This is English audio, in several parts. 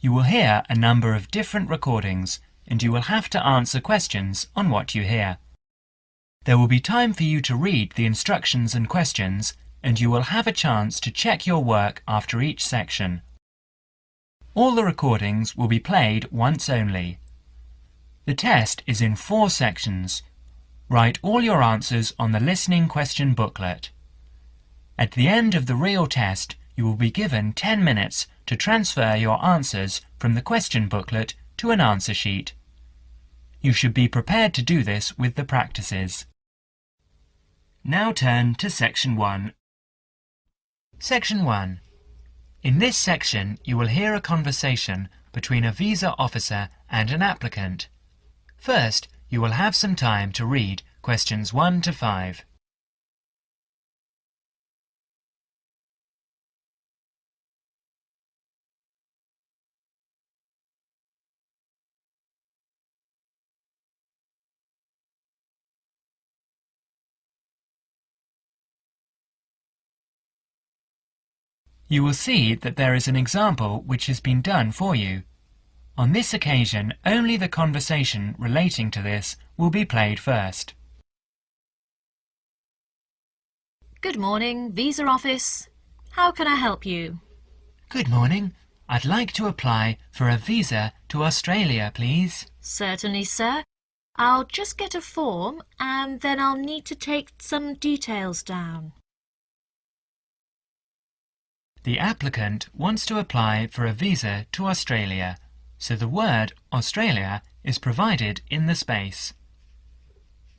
You will hear a number of different recordings and you will have to answer questions on what you hear. There will be time for you to read the instructions and questions, and you will have a chance to check your work after each section. All the recordings will be played once only. The test is in 4 sections. Write all your answers on the listening question booklet. At the end of the real test, you will be given 10 minutes to transfer your answers from the question booklet to an answer sheet. You should be prepared to do this with the practices. Now turn to Section 1. Section 1. In this section, you will hear a conversation between a visa officer and an applicant. First, you will have some time to read questions 1 to 5. You will see that there is an example which has been done for you. On this occasion, only the conversation relating to this will be played first. Good morning, Visa Office. How can I help you? Good morning. I'd like to apply for a visa to Australia, please. Certainly, sir. I'll just get a form and then I'll need to take some details down. The applicant wants to apply for a visa to Australia, so the word Australia is provided in the space.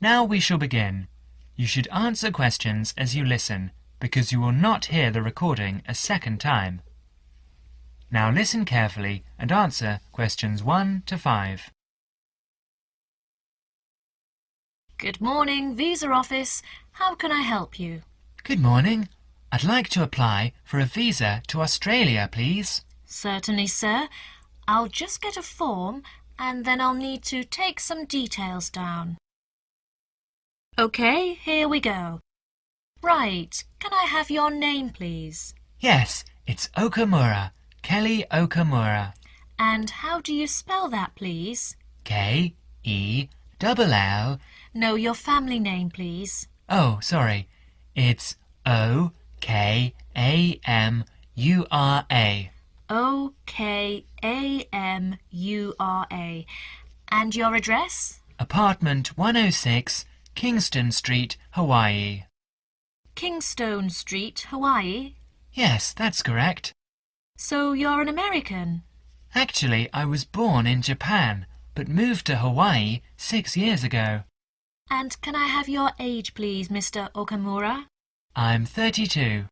Now we shall begin. You should answer questions as you listen, because you will not hear the recording a second time. Now listen carefully and answer questions 1 to 5. Good morning, Visa Office. How can I help you? Good morning. I'd like to apply for a visa to Australia, please. Certainly, sir. I'll just get a form and then I'll need to take some details down. OK, here we go. Right, can I have your name, please? Yes, it's Okamura, Kelly Okamura. And how do you spell that, please? K-E-L-L. No, your family name, please. Oh, sorry. It's O-K-A-M-U-R-A. O-K-A-M-U-R-A. And your address? Apartment 106, Kingston Street, Hawaii. Kingstone Street, Hawaii? Yes, that's correct. So you're an American? Actually, I was born in Japan, but moved to Hawaii 6 years ago. And can I have your age, please, Mr. Okamura? I'm 32.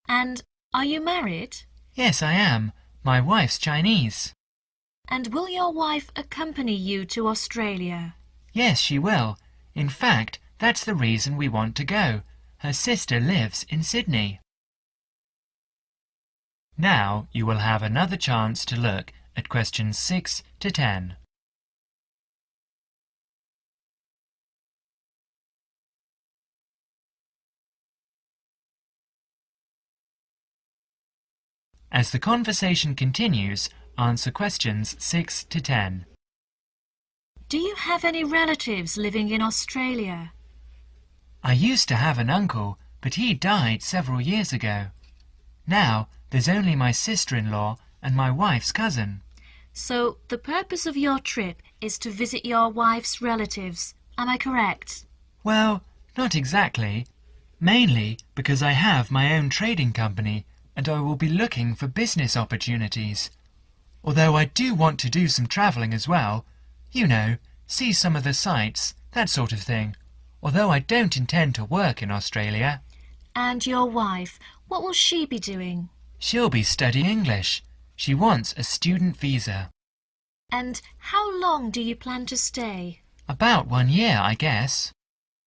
And are you married? Yes, I am. My wife's Chinese. And will your wife accompany you to Australia? Yes, she will. In fact, that's the reason we want to go. Her sister lives in Sydney. Now you will have another chance to look at questions 6 to 10. As the conversation continues, answer questions 6 to 10. Do you have any relatives living in Australia? I used to have an uncle, but he died several years ago. Now there's only my sister-in-law and my wife's cousin. So the purpose of your trip is to visit your wife's relatives, am I correct? Well, not exactly. Mainly because I have my own trading company and I will be looking for business opportunities. Although I do want to do some travelling as well. You know, see some of the sights, that sort of thing. Although I don't intend to work in Australia. And your wife, what will she be doing? She'll be studying English. She wants a student visa. And how long do you plan to stay? About 1 year, I guess.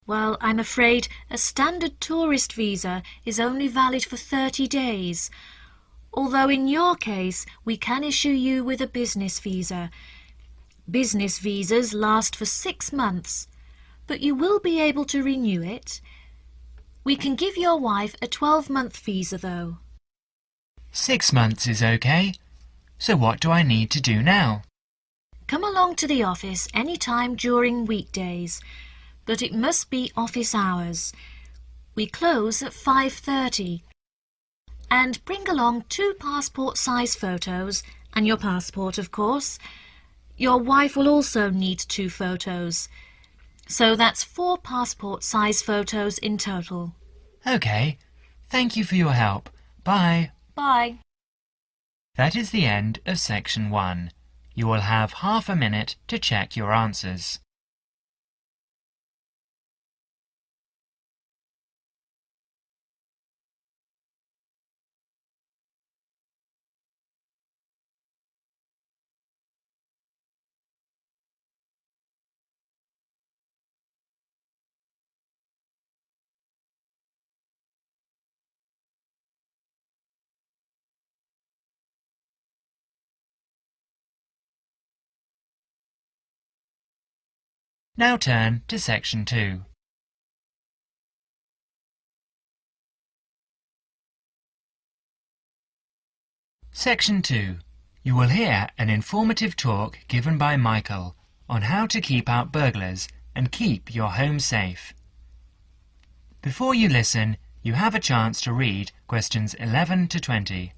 Well, I'm afraid a standard tourist visa is only valid for 30 days. Although in your case, we can issue you with a business visa. Business visas last for 6 months, but you will be able to renew it. We can give your wife a 12-month visa, though. 6 months is okay. So what do I need to do now? Come along to the office any time during weekdays, but it must be office hours. We close at 5:30. And bring along 2 passport-size photos and your passport, of course. Your wife will also need 2 photos. So that's 4 passport-size photos in total. OK. Thank you for your help. Bye. Bye. That is the end of section 1. You will have half a minute to check your answers. Now turn to section 2. Section 2. You will hear an informative talk given by Michael on how to keep out burglars and keep your home safe. Before you listen, you have a chance to read questions 11 to 20.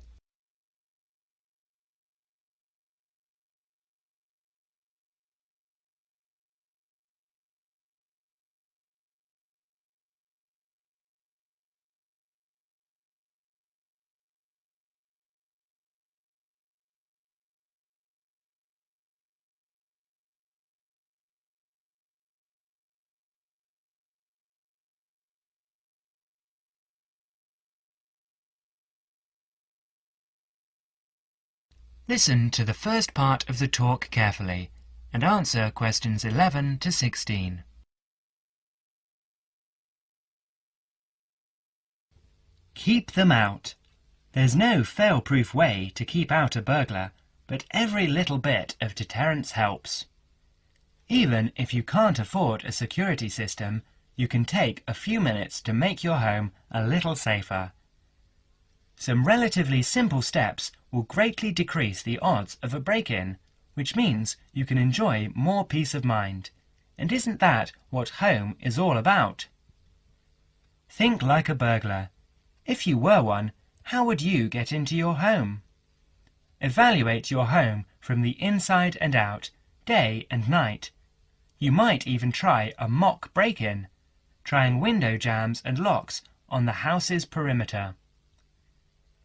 Listen to the first part of the talk carefully and answer questions 11 to 16. Keep them out. There's no fail-proof way to keep out a burglar, but every little bit of deterrence helps. Even if you can't afford a security system, you can take a few minutes to make your home a little safer. Some relatively simple steps will greatly decrease the odds of a break-in, which means you can enjoy more peace of mind. And isn't that what home is all about? Think like a burglar. If you were one, how would you get into your home? Evaluate your home from the inside and out, day and night. You might even try a mock break-in, trying window jambs and locks on the house's perimeter.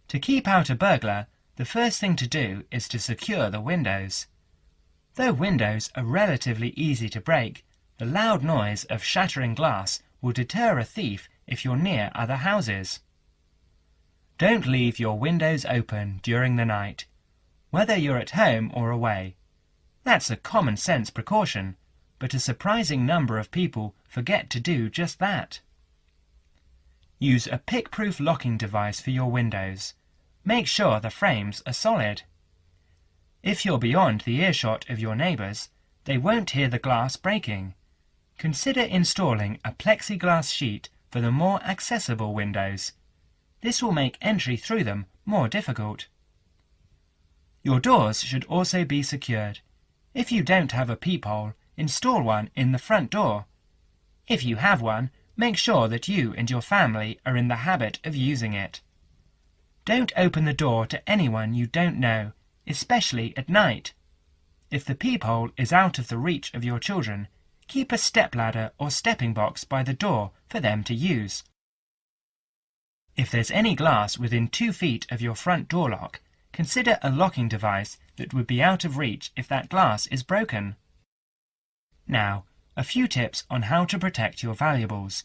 To keep out a burglar, the first thing to do is to secure the windows. Though windows are relatively easy to break, the loud noise of shattering glass will deter a thief if you're near other houses. Don't leave your windows open during the night, whether you're at home or away. That's a common sense precaution, but a surprising number of people forget to do just that. Use a pick-proof locking device for your windows. Make sure the frames are solid. If you're beyond the earshot of your neighbours, they won't hear the glass breaking. Consider installing a plexiglass sheet for the more accessible windows. This will make entry through them more difficult. Your doors should also be secured. If you don't have a peephole, install one in the front door. If you have one, make sure that you and your family are in the habit of using it. Don't open the door to anyone you don't know, especially at night. If the peephole is out of the reach of your children, keep a stepladder or stepping box by the door for them to use. If there's any glass within 2 feet of your front door lock, consider a locking device that would be out of reach if that glass is broken. Now, a few tips on how to protect your valuables.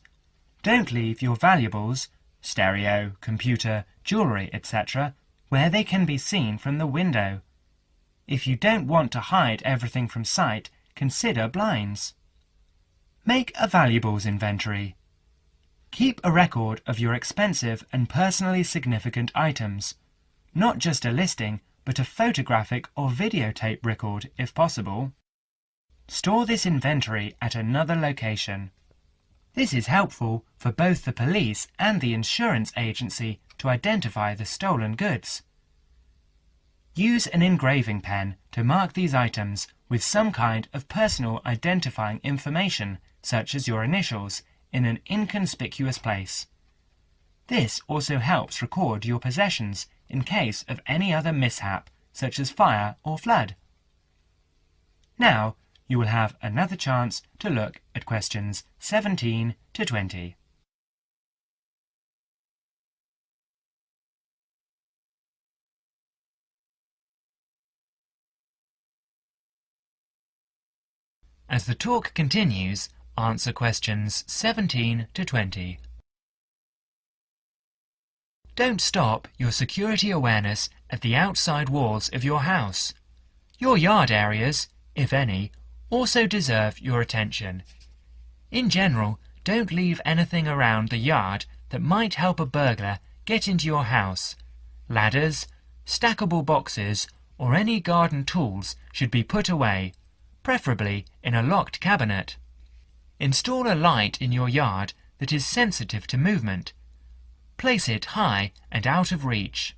Don't leave your valuables, stereo, computer, jewellery, etc., where they can be seen from the window. If you don't want to hide everything from sight, consider blinds. Make a valuables inventory. Keep a record of your expensive and personally significant items. Not just a listing, but a photographic or videotape record if possible. Store this inventory at another location. This is helpful for both the police and the insurance agency to identify the stolen goods. Use an engraving pen to mark these items with some kind of personal identifying information, such as your initials, in an inconspicuous place. This also helps record your possessions in case of any other mishap, such as fire or flood. Now, you will have another chance to look at questions 17 to 20. As the talk continues, answer questions 17 to 20. Don't stop your security awareness at the outside walls of your house. Your yard areas, if any, also deserve your attention. In general, don't leave anything around the yard that might help a burglar get into your house. Ladders, stackable boxes, or any garden tools should be put away, preferably in a locked cabinet. Install a light in your yard that is sensitive to movement. Place it high and out of reach.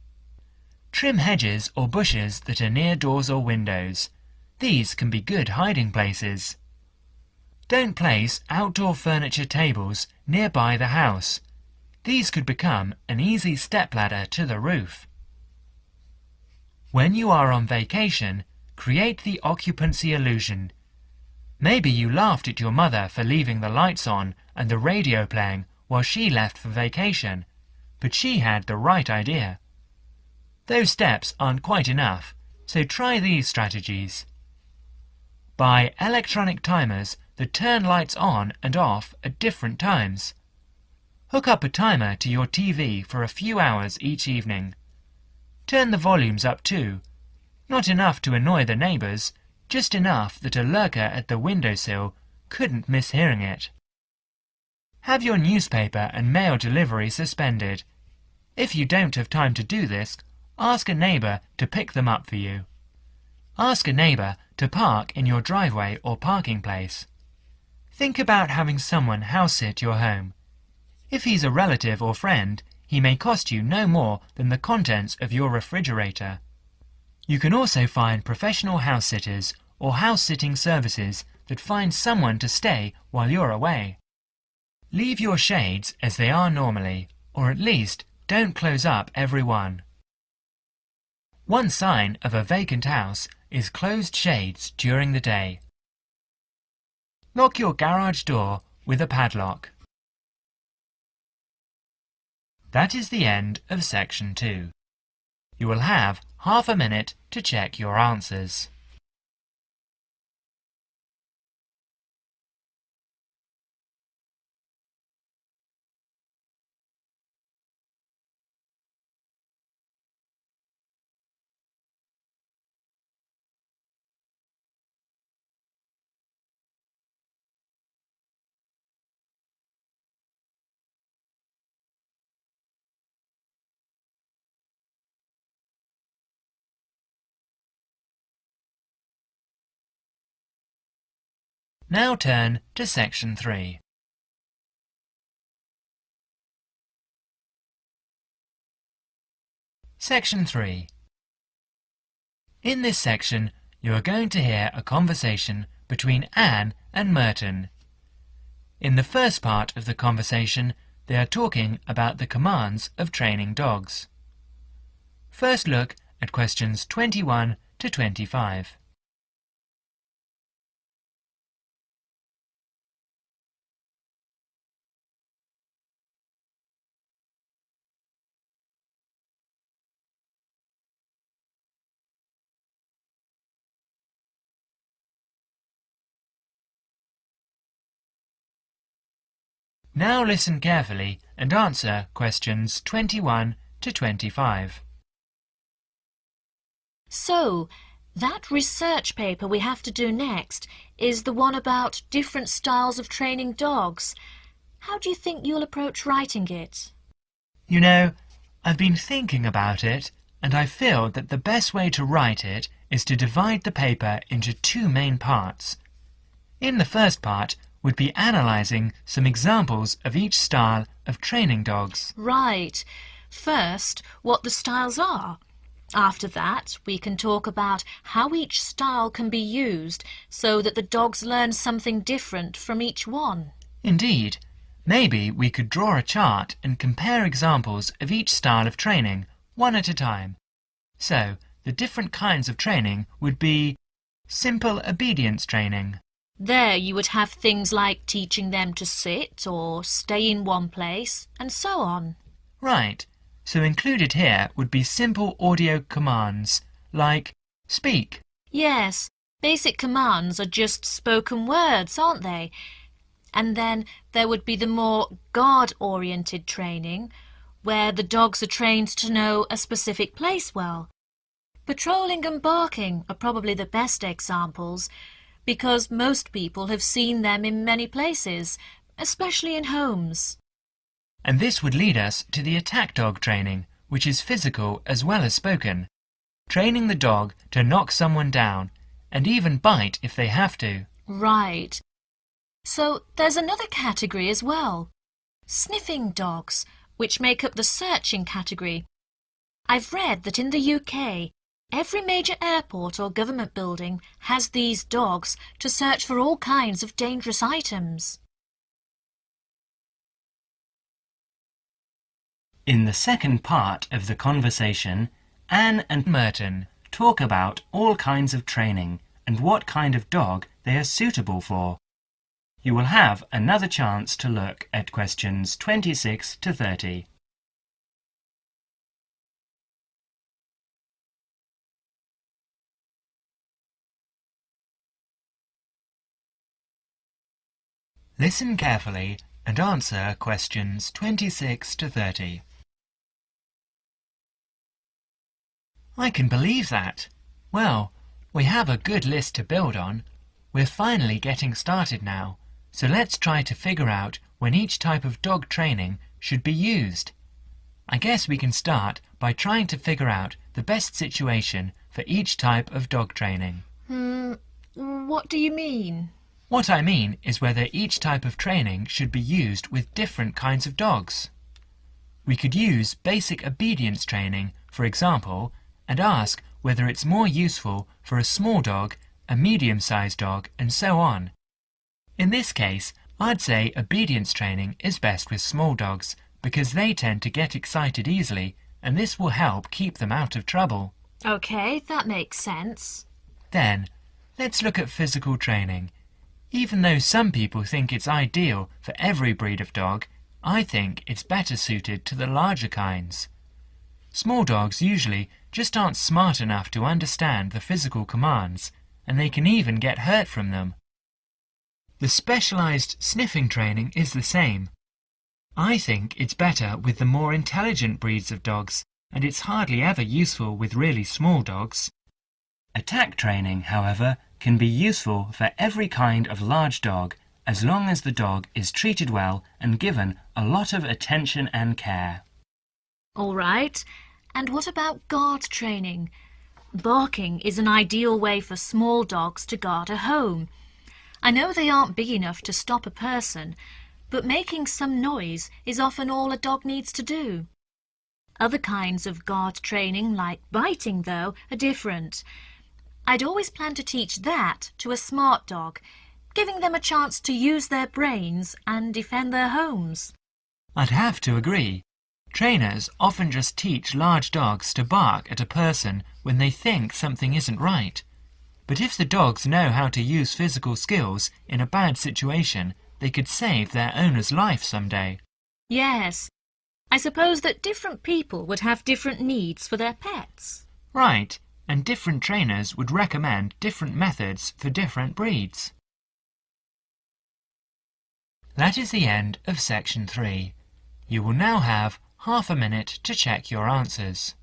Trim hedges or bushes that are near doors or windows. These can be good hiding places. Don't place outdoor furniture tables nearby the house. These could become an easy stepladder to the roof. When you are on vacation, create the occupancy illusion. Maybe you laughed at your mother for leaving the lights on and the radio playing while she left for vacation, but she had the right idea. Those steps aren't quite enough, so try these strategies. Buy electronic timers that turn lights on and off at different times. Hook up a timer to your TV for a few hours each evening. Turn the volumes up too. Not enough to annoy the neighbours, just enough that a lurker at the windowsill couldn't miss hearing it. Have your newspaper and mail delivery suspended. If you don't have time to do this, ask a neighbour to pick them up for you. Ask a neighbour to park in your driveway or parking place. Think about having someone house-sit your home. If he's a relative or friend, he may cost you no more than the contents of your refrigerator. You can also find professional house-sitters or house-sitting services that find someone to stay while you're away. Leave your shades as they are normally, or at least don't close up every one. One sign of a vacant house is closed shades during the day. Lock your garage door with a padlock. That is the end of section 2. You will have half a minute to check your answers. Now turn to section 3. Section 3. In this section, you are going to hear a conversation between Anne and Merton. In the first part of the conversation, they are talking about the commands of training dogs. First look at questions 21 to 25. Now listen carefully and answer questions 21 to 25. So, that research paper we have to do next is the one about different styles of training dogs. How do you think you'll approach writing it? You know, I've been thinking about it, and I feel that the best way to write it is to divide the paper into two main parts. In the first part, would be analysing some examples of each style of training dogs. Right. First, what the styles are. After that, we can talk about how each style can be used so that the dogs learn something different from each one. Indeed. Maybe we could draw a chart and compare examples of each style of training, one at a time. So, the different kinds of training would be simple obedience training. There you would have things like teaching them to sit or stay in one place, and so on. Right. So included here would be simple audio commands, like speak. Yes, basic commands are just spoken words, aren't they? And then there would be the more guard-oriented training, where the dogs are trained to know a specific place well. Patrolling and barking are probably the best examples, because most people have seen them in many places, especially in homes. And this would lead us to the attack dog training, which is physical as well as spoken. Training the dog to knock someone down, and even bite if they have to. Right. So there's another category as well. Sniffing dogs, which make up the searching category. I've read that in the UK, every major airport or government building has these dogs to search for all kinds of dangerous items. In the second part of the conversation, Anne and Merton talk about all kinds of training and what kind of dog they are suitable for. You will have another chance to look at questions 26 to 30. Listen carefully and answer questions 26 to 30. I can believe that. Well, we have a good list to build on. We're finally getting started now, so let's try to figure out when each type of dog training should be used. I guess we can start by trying to figure out the best situation for each type of dog training. What do you mean? What I mean is whether each type of training should be used with different kinds of dogs. We could use basic obedience training, for example, and ask whether it's more useful for a small dog, a medium-sized dog, and so on. In this case, I'd say obedience training is best with small dogs because they tend to get excited easily, and this will help keep them out of trouble. Okay, that makes sense. Then, let's look at physical training. Even though some people think it's ideal for every breed of dog, I think it's better suited to the larger kinds. Small dogs usually just aren't smart enough to understand the physical commands, and they can even get hurt from them. The specialized sniffing training is the same. I think it's better with the more intelligent breeds of dogs, and it's hardly ever useful with really small dogs. Attack training, however, can be useful for every kind of large dog, as long as the dog is treated well and given a lot of attention and care. All right. And what about guard training? Barking is an ideal way for small dogs to guard a home. I know they aren't big enough to stop a person, but making some noise is often all a dog needs to do. Other kinds of guard training, like biting, though, are different. I'd always plan to teach that to a smart dog, giving them a chance to use their brains and defend their homes. I'd have to agree. Trainers often just teach large dogs to bark at a person when they think something isn't right. But if the dogs know how to use physical skills in a bad situation, they could save their owner's life someday. Yes. I suppose that different people would have different needs for their pets. Right, and different trainers would recommend different methods for different breeds. That is the end of section 3. You will now have half a minute to check your answers.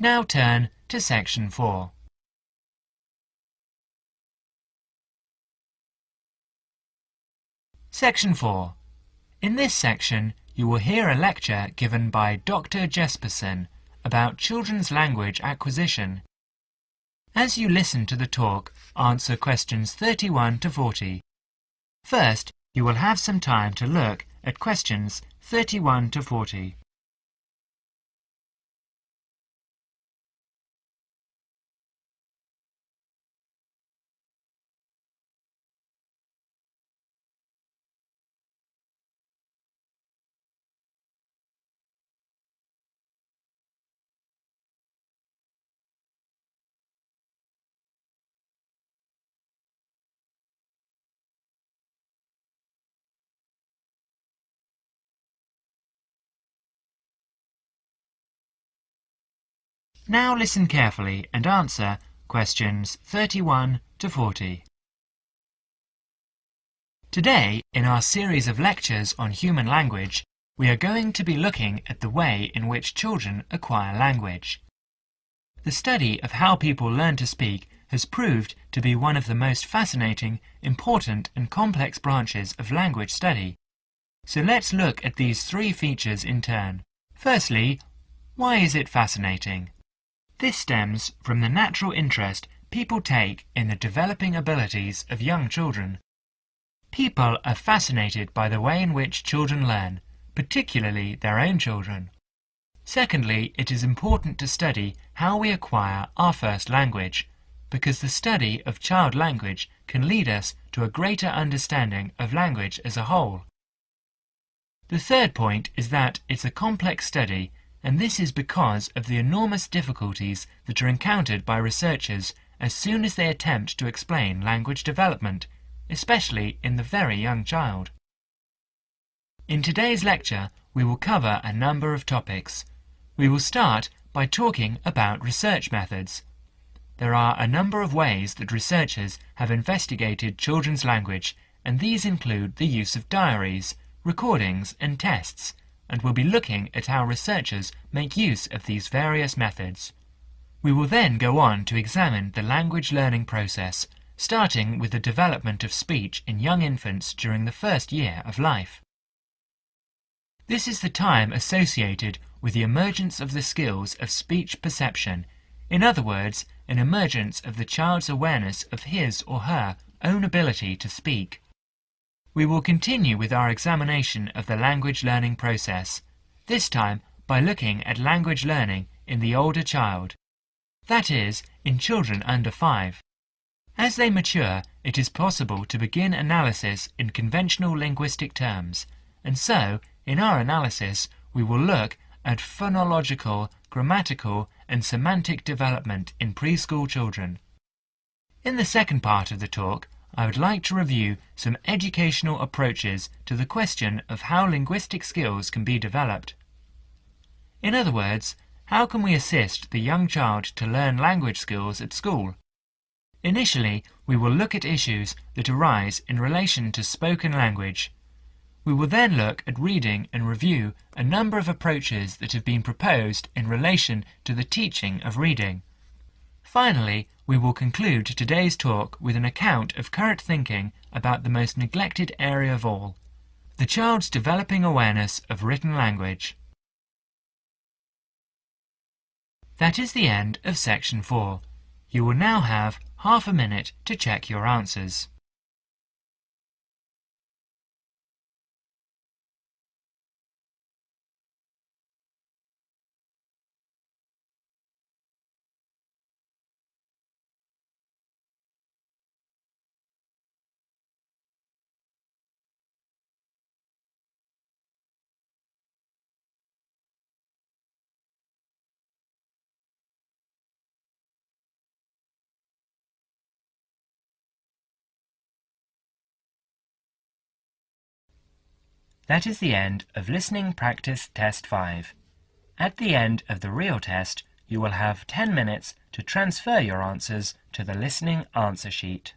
Now turn to Section 4. Section 4. In this section, you will hear a lecture given by Dr. Jespersen about children's language acquisition. As you listen to the talk, answer questions 31 to 40. First, you will have some time to look at questions 31 to 40. Now listen carefully and answer questions 31 to 40. Today, in our series of lectures on human language, we are going to be looking at the way in which children acquire language. The study of how people learn to speak has proved to be one of the most fascinating, important and complex branches of language study. So let's look at these three features in turn. Firstly, why is it fascinating? This stems from the natural interest people take in the developing abilities of young children. People are fascinated by the way in which children learn, particularly their own children. Secondly, it is important to study how we acquire our first language, because the study of child language can lead us to a greater understanding of language as a whole. The third point is that it's a complex study, and this is because of the enormous difficulties that are encountered by researchers as soon as they attempt to explain language development, especially in the very young child. In today's lecture, we will cover a number of topics. We will start by talking about research methods. There are a number of ways that researchers have investigated children's language, and these include the use of diaries, recordings and tests, and we'll be looking at how researchers make use of these various methods. We will then go on to examine the language learning process, starting with the development of speech in young infants during the first year of life. This is the time associated with the emergence of the skills of speech perception, in other words, an emergence of the child's awareness of his or her own ability to speak. We will continue with our examination of the language learning process, this time by looking at language learning in the older child, that is, in children under 5. As they mature, it is possible to begin analysis in conventional linguistic terms, and so, in our analysis, we will look at phonological, grammatical, and semantic development in preschool children. In the second part of the talk, I would like to review some educational approaches to the question of how linguistic skills can be developed. In other words, how can we assist the young child to learn language skills at school? Initially, we will look at issues that arise in relation to spoken language. We will then look at reading and review a number of approaches that have been proposed in relation to the teaching of reading. Finally, we will conclude today's talk with an account of current thinking about the most neglected area of all, the child's developing awareness of written language. That is the end of Section 4. You will now have half a minute to check your answers. That is the end of Listening Practice Test 5. At the end of the real test, you will have 10 minutes to transfer your answers to the listening answer sheet.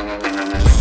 Bye.